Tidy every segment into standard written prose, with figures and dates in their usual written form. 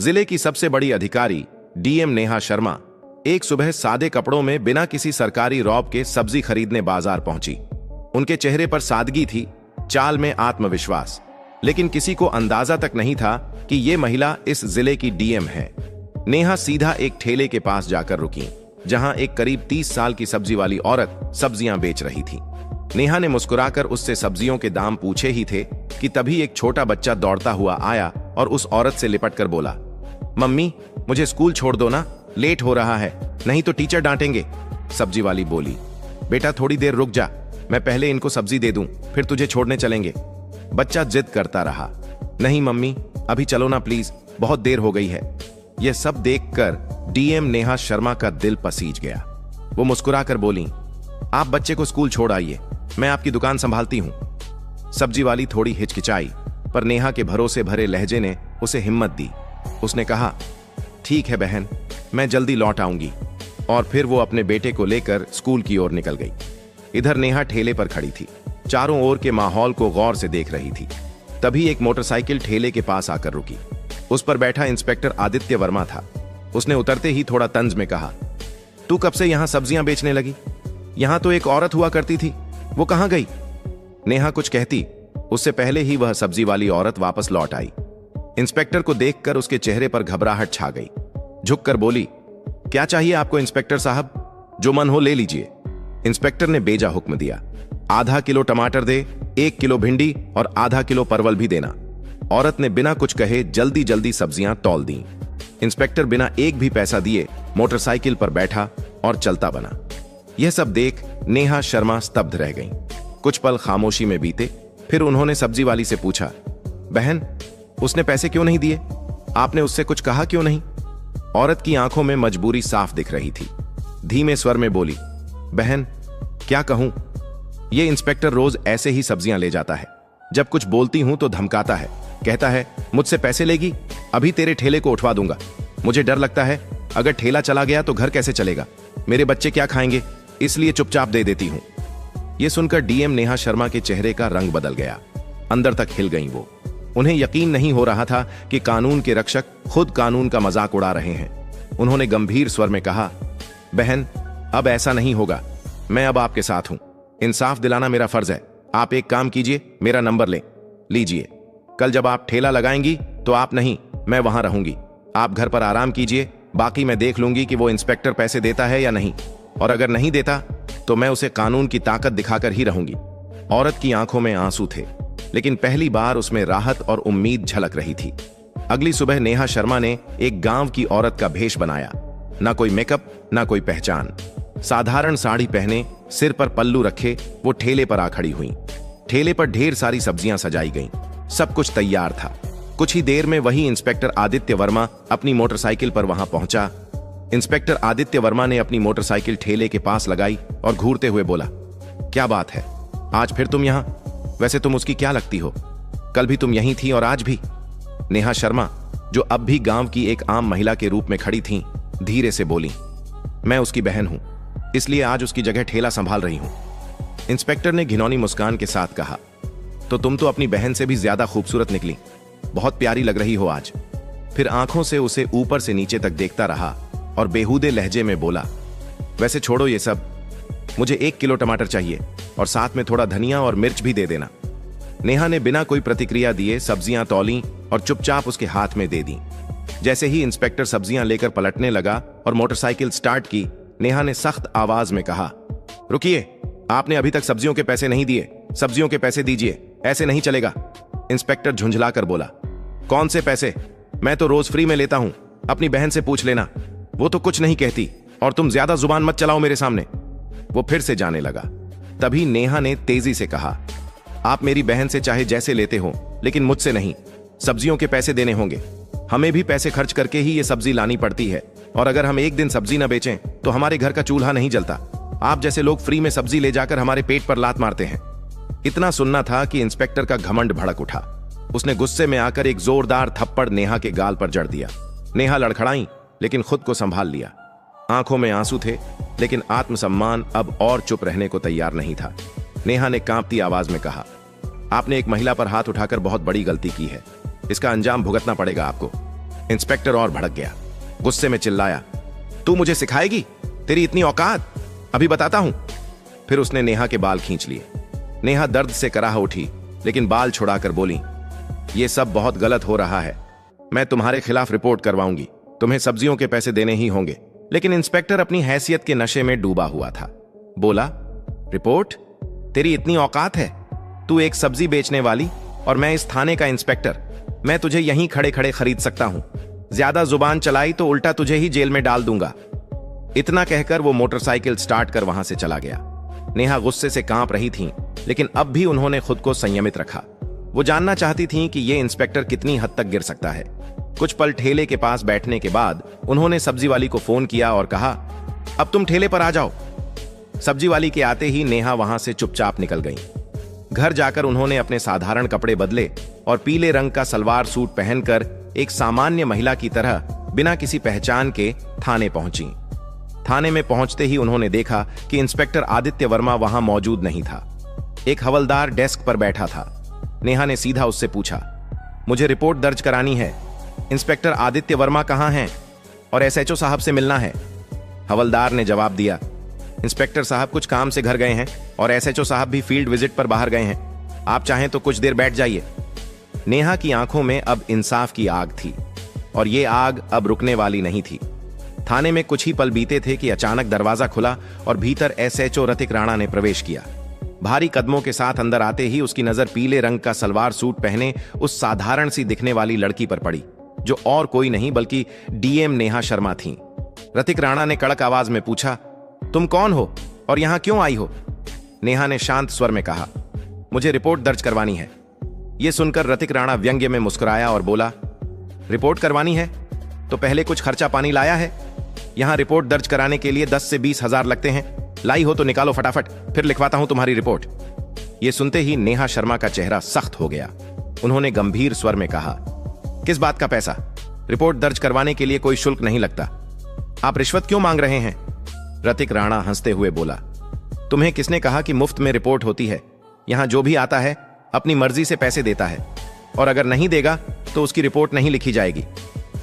जिले की सबसे बड़ी अधिकारी डीएम नेहा शर्मा एक सुबह सादे कपड़ों में बिना किसी सरकारी रौब के सब्जी खरीदने बाजार पहुंची। उनके चेहरे पर सादगी थी, चाल में आत्मविश्वास, लेकिन किसी को अंदाजा तक नहीं था कि ये महिला इस जिले की डीएम है। नेहा सीधा एक ठेले के पास जाकर रुकी, जहां एक करीब 30 साल की सब्जी वाली औरत सब्जियां बेच रही थी। नेहा ने मुस्कुराकर उससे सब्जियों के दाम पूछे ही थे कि तभी एक छोटा बच्चा दौड़ता हुआ आया और उस औरत से लिपटकर बोला, मम्मी मुझे स्कूल छोड़ दो ना, लेट हो रहा है, नहीं तो टीचर डांटेंगे। सब्जी वाली बोली, बेटा थोड़ी देर रुक जा, मैं पहले इनको सब्जी दे दूं, फिर तुझे छोड़ने चलेंगे। बच्चा जिद करता रहा, नहीं मम्मी अभी चलो ना प्लीज, बहुत देर हो गई है। यह सब देखकर डीएम नेहा शर्मा का दिल पसीज गया। वो मुस्कुराकर बोली, आप बच्चे को स्कूल छोड़ आइए, मैं आपकी दुकान संभालती हूं। सब्जी वाली थोड़ी हिचकिचाई, पर नेहा के भरोसे भरे लहजे ने उसे हिम्मत दी। उसने कहा, ठीक है बहन, मैं जल्दी लौट आऊंगी। और फिर वो अपने बेटे को लेकर स्कूल की ओर निकल गई। इधर नेहा ठेले पर खड़ी थी, चारों ओर के माहौल को गौर से देख रही थी। तभी एक मोटरसाइकिल ठेले के पास आकर रुकी। उस पर बैठा इंस्पेक्टर आदित्य वर्मा था। उसने उतरते ही थोड़ा तंज में कहा, तू कब से यहां सब्जियां बेचने लगी? यहां तो एक औरत हुआ करती थी, वो कहां गई? नेहा कुछ कहती, उससे पहले ही वह सब्जी वाली औरत वापस लौट आई। इंस्पेक्टर को देखकर उसके चेहरे पर घबराहट छा गई। झुककर बोली, क्या चाहिए आपको इंस्पेक्टर साहब? जो मन हो ले लीजिए। इंस्पेक्टर ने बेजा हुक्म दिया, आधा किलो टमाटर दे, 1 किलो भिंडी और आधा किलो परवल भी देना। औरत ने बिना कुछ कहे जल्दी जल्दी सब्जियां तौल दी। इंस्पेक्टर बिना एक भी पैसा दिए मोटरसाइकिल पर बैठा और चलता बना। यह सब देख नेहा शर्मा स्तब्ध रह गईं। कुछ पल खामोशी में बीते, फिर उन्होंने सब्जी वाली से पूछा, बहन उसने पैसे क्यों नहीं दिए? आपने उससे कुछ कहा क्यों नहीं? औरत की आंखों में मजबूरी साफ दिख रही थी। धीमे स्वर में बोली, बहन क्या कहूं, यह इंस्पेक्टर रोज ऐसे ही सब्जियां ले जाता है। जब कुछ बोलती हूं तो धमकाता है, कहता है मुझसे पैसे लेगी, अभी तेरे ठेले को उठवा दूंगा। मुझे डर लगता है, अगर ठेला चला गया तो घर कैसे चलेगा, मेरे बच्चे क्या खाएंगे, इसलिए चुपचाप दे देती हूं। यह सुनकर डीएम नेहा शर्मा के चेहरे का रंग बदल गया। अंदर तक हिल गईं वो। उन्हें यकीन नहीं हो रहा था कि कानून के रक्षक खुद कानून का मजाक उड़ा रहे हैं। उन्होंने गंभीर स्वर में कहा, बहन अब ऐसा नहीं होगा, मैं अब आपके साथ हूं। इंसाफ दिलाना मेरा फर्ज है। आप एक काम कीजिए, मेरा नंबर लीजिए। कल जब आप ठेला लगाएंगी तो आप नहीं, मैं वहां रहूंगी। आप घर पर आराम कीजिए, बाकी मैं देख लूंगी कि वो इंस्पेक्टर पैसे देता है या नहीं, और अगर नहीं देता तो मैं उसे कानून की ताकत दिखाकर ही रहूंगी। औरत की आंखों में आंसू थे, लेकिन पहली बार उसमें राहत और उम्मीद झलक रही थी। अगली सुबह नेहा शर्मा ने एक गांव की औरत का भेष बनाया। ना कोई मेकअप, ना कोई पहचान। साधारण साड़ी पहने, सिर पर पल्लू रखे वो ठेले पर आ खड़ी हुई। ठेले पर ढेर सारी सब्जियां सजाई गईं। सब कुछ तैयार था। कुछ ही देर में वही इंस्पेक्टर आदित्य वर्मा अपनी मोटरसाइकिल पर वहां पहुंचा। इंस्पेक्टर आदित्य वर्मा ने अपनी मोटरसाइकिल ठेले के पास लगाई और घूरते हुए बोला, क्या बात है, आज फिर तुम यहां? वैसे तुम उसकी क्या लगती हो? कल भी तुम यहीं थी और आज भी। नेहा शर्मा, जो अब भी गांव की एक आम महिला के रूप में खड़ी थीं, धीरे से बोली, मैं उसकी बहन हूं, इसलिए आज उसकी जगह ठेला संभाल रही हूं। इंस्पेक्टर ने घिनौनी मुस्कान के साथ कहा, तो तुम तो अपनी बहन से भी ज्यादा खूबसूरत निकली, बहुत प्यारी लग रही हो आज। फिर आंखों से उसे ऊपर से नीचे तक देखता रहा और बेहूदे लहजे में बोला, वैसे छोड़ो ये सब, मुझे 1 किलो टमाटर चाहिए और साथ में थोड़ा धनिया और मिर्च भी दे देना। नेहा ने बिना कोई प्रतिक्रिया दिए सब्जियां तौली और चुपचाप उसके हाथ में दे दी। जैसे ही इंस्पेक्टर सब्जियां लेकर पलटने लगा और मोटरसाइकिल स्टार्ट की, नेहा ने सख्त आवाज में कहा, रुकिए, आपने अभी तक सब्जियों के पैसे नहीं दिए, सब्जियों के पैसे दीजिए, ऐसे नहीं चलेगा। इंस्पेक्टर झुंझलाकर बोला, कौन से पैसे? मैं तो रोज फ्री में लेता हूं, अपनी बहन से पूछ लेना, वो तो कुछ नहीं कहती, और तुम ज्यादा जुबान मत चलाओ मेरे सामने। वो फिर से जाने लगा। तभी नेहा ने तेजी से कहा, आप मेरी बहन से चाहे जैसे लेते हो, लेकिन मुझसे नहीं। सब्जियों के पैसे देने होंगे, हमें भी पैसे खर्च करके ही ये सब्जी लानी पड़ती है, और अगर हम एक दिन सब्जी न बेचें तो हमारे घर का चूल्हा नहीं जलता। आप जैसे लोग फ्री में सब्जी ले जाकर हमारे पेट पर लात मारते हैं। इतना सुनना था कि इंस्पेक्टर का घमंड भड़क उठा। उसने गुस्से में आकर एक जोरदार थप्पड़ नेहा के गाल पर जड़ दिया। नेहा लड़खड़ाई, लेकिन खुद को संभाल लिया। आंखों में आंसू थे, लेकिन आत्मसम्मान अब और चुप रहने को तैयार नहीं था। नेहा ने कांपती आवाज में कहा, आपने एक महिला पर हाथ उठाकर बहुत बड़ी गलती की है, इसका अंजाम भुगतना पड़ेगा आपको। इंस्पेक्टर और भड़क गया, गुस्से में चिल्लाया, तू मुझे सिखाएगी? तेरी इतनी औकात? अभी बताता हूं। फिर उसने नेहा के बाल खींच लिए। नेहा दर्द से कराह उठी, लेकिन बाल छुड़ाकर बोली, यह सब बहुत गलत हो रहा है। मैं तुम्हारे खिलाफ रिपोर्ट करवाऊंगी। तुम्हें सब्जियों के पैसे देने ही होंगे। लेकिन इंस्पेक्टर अपनी हैसियत के नशे में डूबा हुआ था। बोला, रिपोर्ट? तेरी इतनी औकात है? तू एक सब्जी बेचने वाली और मैं इस थाने का इंस्पेक्टर। मैं तुझे यहीं खड़े खड़े खरीद सकता हूं। ज्यादा जुबान चलाई तो उल्टा तुझे ही जेल में डाल दूंगा। इतना कहकर वो मोटरसाइकिल स्टार्ट कर वहां से चला गया। नेहा गुस्से से कांप रही थीं, लेकिन अब भी उन्होंने खुद को संयमित रखा। वो जानना चाहती थीं कि ये इंस्पेक्टर कितनी हद तक गिर सकता है। कुछ पल ठेले के पास बैठने के बाद उन्होंने सब्जी वाली को फोन किया और कहा, अब तुम ठेले पर आ जाओ। सब्जी वाली के आते ही नेहा वहां से चुपचाप निकल गई। घर जाकर उन्होंने अपने साधारण कपड़े बदले और पीले रंग का सलवार सूट पहनकर एक सामान्य महिला की तरह बिना किसी पहचान के थाने पहुंची। थाने में पहुंचते ही उन्होंने देखा कि इंस्पेक्टर आदित्य वर्मा वहां मौजूद नहीं था। एक हवलदार डेस्क पर बैठा था। नेहा ने सीधा उससे पूछा, मुझे रिपोर्ट दर्ज करानी है। इंस्पेक्टर आदित्य वर्मा कहां हैं? और एसएचओ साहब से मिलना है। हवलदार ने जवाब दिया, इंस्पेक्टर साहब कुछ काम से घर गए हैं और एसएचओ साहब भी फील्ड विजिट पर बाहर गए हैं। आप चाहें तो कुछ देर बैठ जाइए। नेहा की आंखों में अब इंसाफ की आग थी और ये आग अब रुकने वाली नहीं थी। थाने में कुछ ही पल बीते थे कि अचानक दरवाजा खुला और भीतर एसएचओ रतिक राणा ने प्रवेश किया। भारी कदमों के साथ अंदर आते ही उसकी नजर पीले रंग का सलवार सूट पहने उस साधारण सी दिखने वाली लड़की पर पड़ी, जो और कोई नहीं बल्कि डीएम नेहा शर्मा थीं। रतिक राणा ने कड़क आवाज में पूछा, तुम कौन हो और यहां क्यों आई हो? नेहा ने शांत स्वर में कहा, मुझे रिपोर्ट दर्ज करवानी है। यह सुनकर रतिक राणा व्यंग्य में मुस्कुराया और बोला, रिपोर्ट करवानी है तो पहले कुछ खर्चा पानी लाया है? यहां रिपोर्ट दर्ज कराने के लिए 10 से 20 हजार लगते हैं। लाई हो तो निकालो फटाफट, फिर लिखवाता हूं तुम्हारी रिपोर्ट। यह सुनते ही नेहा शर्मा का चेहरा सख्त हो गया। उन्होंने गंभीर स्वर में कहा, किस बात का पैसा? रिपोर्ट दर्ज करवाने के लिए कोई शुल्क नहीं लगता। आप रिश्वत क्यों मांग रहे हैं? रतिक राणा हंसते हुए बोला, तुम्हें किसने कहा कि मुफ्त में रिपोर्ट होती है? यहां जो भी आता है अपनी मर्जी से पैसे देता है और अगर नहीं देगा तो उसकी रिपोर्ट नहीं लिखी जाएगी।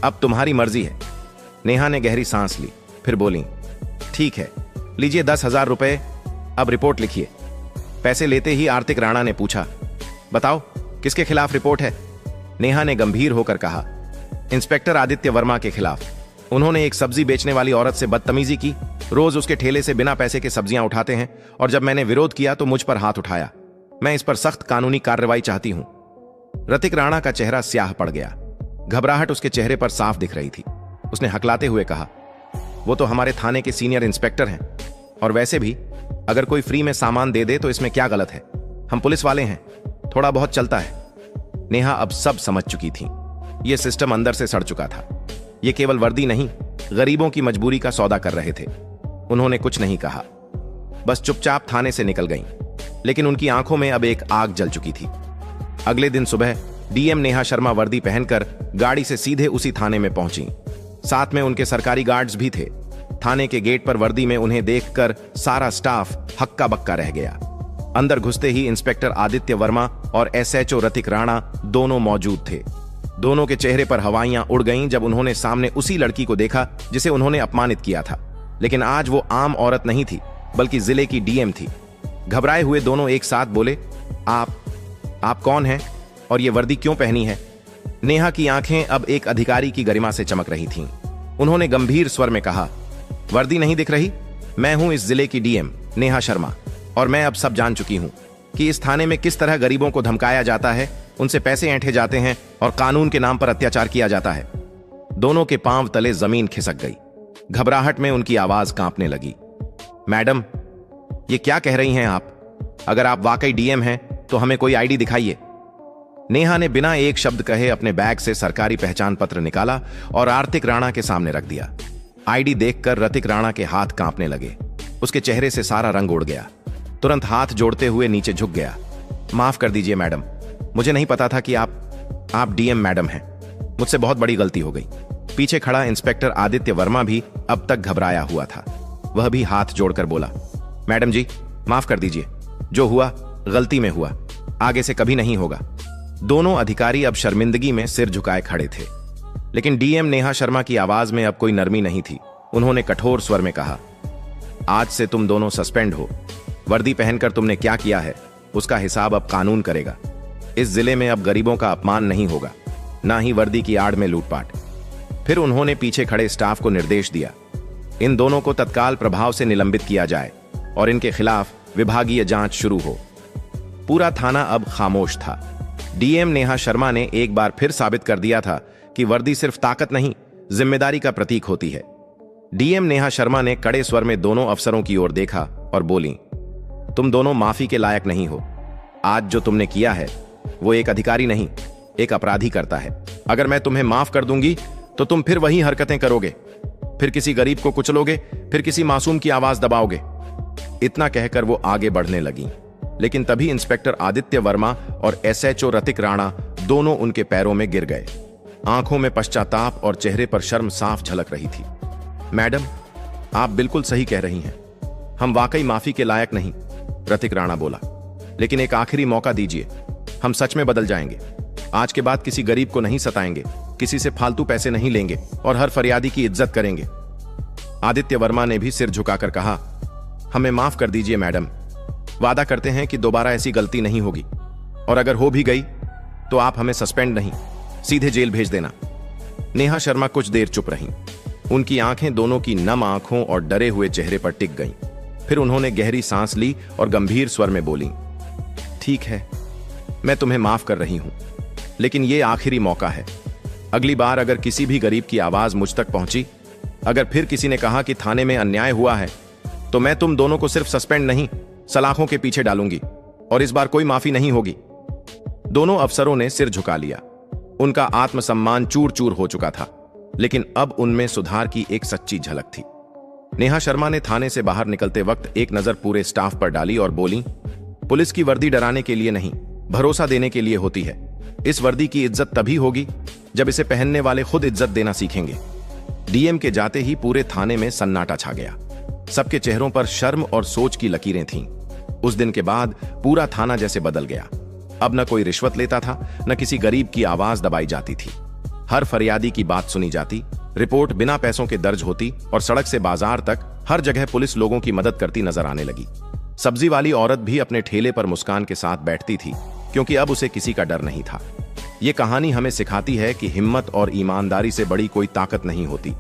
अब तुम्हारी मर्जी है। नेहा ने गहरी सांस ली, फिर बोली, ठीक है, लीजिए 10,000 रुपए, अब रिपोर्ट लिखिए। पैसे लेते ही आर्तिक राणा ने पूछा, बताओ किसके खिलाफ रिपोर्ट है? नेहा ने गंभीर होकर कहा, इंस्पेक्टर आदित्य वर्मा के खिलाफ। उन्होंने एक सब्जी बेचने वाली औरत से बदतमीजी की। रोज उसके ठेले से बिना पैसे के सब्जियां उठाते हैं और जब मैंने विरोध किया तो मुझ पर हाथ उठाया। मैं इस पर सख्त कानूनी कार्रवाई चाहती हूं। रतिक राणा का चेहरा स्याह पड़ गया। घबराहट उसके चेहरे पर साफ दिख रही थी। उसने हकलाते हुए कहा, वो तो हमारे थाने के सीनियर इंस्पेक्टर हैं और वैसे भी अगर कोई फ्री में सामान दे दे तो इसमें क्या गलत है? हम पुलिस वाले हैं, थोड़ा बहुत चलता है। नेहा अब सब समझ चुकी थी। यह सिस्टम अंदर से सड़ चुका था। ये केवल वर्दी नहीं, गरीबों की मजबूरी का सौदा कर रहे थे। उन्होंने कुछ नहीं कहा, बस चुपचाप थाने से निकल गईं। लेकिन उनकी आंखों में अब एक आग जल चुकी थी। अगले दिन सुबह डीएम नेहा शर्मा वर्दी पहनकर गाड़ी से सीधे उसी थाने में पहुंची। साथ में उनके सरकारी गार्ड्स भी थे। थाने के गेट पर वर्दी में उन्हें देखकर सारा स्टाफ हक्का बक्का रह गया। अंदर घुसते ही इंस्पेक्टर आदित्य वर्मा और एसएचओ रतिक राणा दोनों मौजूद थे। दोनों के चेहरे पर हवाइयां उड़ गईं जब उन्होंने सामने उसी लड़की को देखा जिसे उन्होंने अपमानित किया था। लेकिन आज वो आम औरत नहीं थी, बल्कि जिले की डीएम थी। घबराए हुए दोनों एक साथ बोले, आप कौन हैं और ये वर्दी क्यों पहनी है? नेहा की आंखें अब एक अधिकारी की गरिमा से चमक रही थीं। उन्होंने गंभीर स्वर में कहा, वर्दी नहीं दिख रही? मैं हूं इस जिले की डीएम नेहा शर्मा और मैं अब सब जान चुकी हूं कि इस थाने में किस तरह गरीबों को धमकाया जाता है, उनसे पैसे ऐंठे जाते हैं और कानून के नाम पर अत्याचार किया जाता है। दोनों के पांव तले जमीन खिसक गई। घबराहट में उनकी आवाज कांपने लगी। मैडम, ये क्या कह रही हैं आप? अगर आप वाकई डीएम हैं तो हमें कोई आईडी दिखाइए। नेहा ने बिना एक शब्द कहे अपने बैग से सरकारी पहचान पत्र निकाला और आर्तिक राणा के सामने रख दिया। आईडी देखकर रतिक राणा के हाथ कांपने लगे। उसके चेहरे से सारा रंग उड़ गया। तुरंत हाथ जोड़ते हुए नीचे झुक गया। माफ कर दीजिए मैडम, मुझे नहीं पता था कि आप डीएम मैडम हैं। मुझसे बहुत बड़ी गलती हो गई। पीछे खड़ा इंस्पेक्टर आदित्य वर्मा भी अब तक घबराया हुआ था। वह भी हाथ जोड़कर बोला, मैडम जी माफ कर दीजिए, जो हुआ गलती में हुआ, आगे से कभी नहीं होगा। दोनों अधिकारी अब शर्मिंदगी में सिर झुकाए खड़े थे। लेकिन डीएम नेहा शर्मा की आवाज में अब कोई नरमी नहीं थी। उन्होंने कठोर स्वर में कहा, आज से तुम दोनों सस्पेंड हो। वर्दी पहनकर तुमने क्या किया है उसका हिसाब अब कानून करेगा। इस जिले में अब गरीबों का अपमान नहीं होगा, ना ही वर्दी की आड़ में लूटपाट। फिर उन्होंने पीछे खड़े स्टाफ को निर्देश दिया, इन दोनों को तत्काल प्रभाव से निलंबित किया जाए और इनके खिलाफ विभागीय जांच शुरू हो। पूरा थाना अब खामोश था। डीएम नेहा शर्मा ने एक बार फिर साबित कर दिया था कि वर्दी सिर्फ ताकत नहीं, जिम्मेदारी का प्रतीक होती है। डीएम नेहा शर्मा ने कड़े स्वर में दोनों अफसरों की ओर देखा और बोली, तुम दोनों माफी के लायक नहीं हो। आज जो तुमने किया है वो एक अधिकारी नहीं, एक अपराधी करता है। अगर मैं तुम्हें माफ कर दूंगी तो तुम फिर वही हरकतें करोगे, फिर किसी गरीब को कुचलोगे, फिर किसी मासूम की आवाज दबाओगे। इतना कहकर वो आगे बढ़ने लगी, लेकिन तभी इंस्पेक्टर आदित्य वर्मा और एसएचओ रतिक राणा दोनों उनके पैरों में गिर गए। आंखों में पश्चाताप और चेहरे पर शर्म साफ झलक रही थी। मैडम, आप बिल्कुल सही कह रही हैं, हम वाकई माफी के लायक नहीं, रतिक राणा बोला। लेकिन एक आखिरी मौका दीजिए, हम सच में बदल जाएंगे। आज के बाद किसी गरीब को नहीं सताएंगे, किसी से फालतू पैसे नहीं लेंगे और हर फरियादी की इज्जत करेंगे। आदित्य वर्मा ने भी सिर झुकाकर कहा, हमें माफ कर दीजिए मैडम, वादा करते हैं कि दोबारा ऐसी गलती नहीं होगी, और अगर हो भी गई तो आप हमें सस्पेंड नहीं, सीधे जेल भेज देना। नेहा शर्मा कुछ देर चुप रहीं। उनकी आंखें दोनों की नम आंखों और डरे हुए चेहरे पर टिक गईं। फिर उन्होंने गहरी सांस ली और गंभीर स्वर में बोली, ठीक है, मैं तुम्हें माफ कर रही हूं, लेकिन यह आखिरी मौका है। अगली बार अगर किसी भी गरीब की आवाज मुझ तक पहुंची, अगर फिर किसी ने कहा कि थाने में अन्याय हुआ है, तो मैं तुम दोनों को सिर्फ सस्पेंड नहीं, सलाखों के पीछे डालूंगी, और इस बार कोई माफी नहीं होगी। दोनों अफसरों ने सिर झुका लिया। उनका आत्मसम्मान चूर चूर हो चुका था, लेकिन अब उनमें सुधार की एक सच्ची झलक थी। नेहा शर्मा ने थाने से बाहर निकलते वक्त एक नजर पूरे स्टाफ पर डाली और बोली, पुलिस की वर्दी डराने के लिए नहीं, भरोसा देने के लिए होती है। इस वर्दी की इज्जत तभी होगी जब इसे पहनने वाले खुद इज्जत देना सीखेंगे। डीएम के जाते ही पूरे थाने में सन्नाटा छा गया। सबके चेहरों पर शर्म और सोच की लकीरें थीं। उस दिन के बाद पूरा थाना जैसे बदल गया। अब न कोई रिश्वत लेता था, न किसी गरीब की आवाज दबाई जाती थी। हर फरियादी की बात सुनी जाती, रिपोर्ट बिना पैसों के दर्ज होती और सड़क से बाजार तक हर जगह पुलिस लोगों की मदद करती नजर आने लगी। सब्जी वाली औरत भी अपने ठेले पर मुस्कान के साथ बैठती थी, क्योंकि अब उसे किसी का डर नहीं था। ये कहानी हमें सिखाती है कि हिम्मत और ईमानदारी से बड़ी कोई ताकत नहीं होती।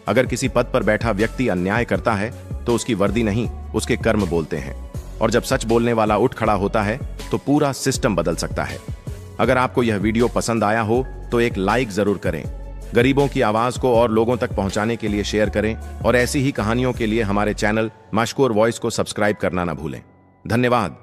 अगर किसी पद पर बैठा व्यक्ति अन्याय करता है तो उसकी वर्दी नहीं, उसके कर्म बोलते हैं। और जब सच बोलने वाला उठ खड़ा होता है तो पूरा सिस्टम बदल सकता है। अगर आपको यह वीडियो पसंद आया हो तो एक लाइक जरूर करें। गरीबों की आवाज को और लोगों तक पहुंचाने के लिए शेयर करें, और ऐसी ही कहानियों के लिए हमारे चैनल मशकूर वॉइस को सब्सक्राइब करना ना भूलें। धन्यवाद।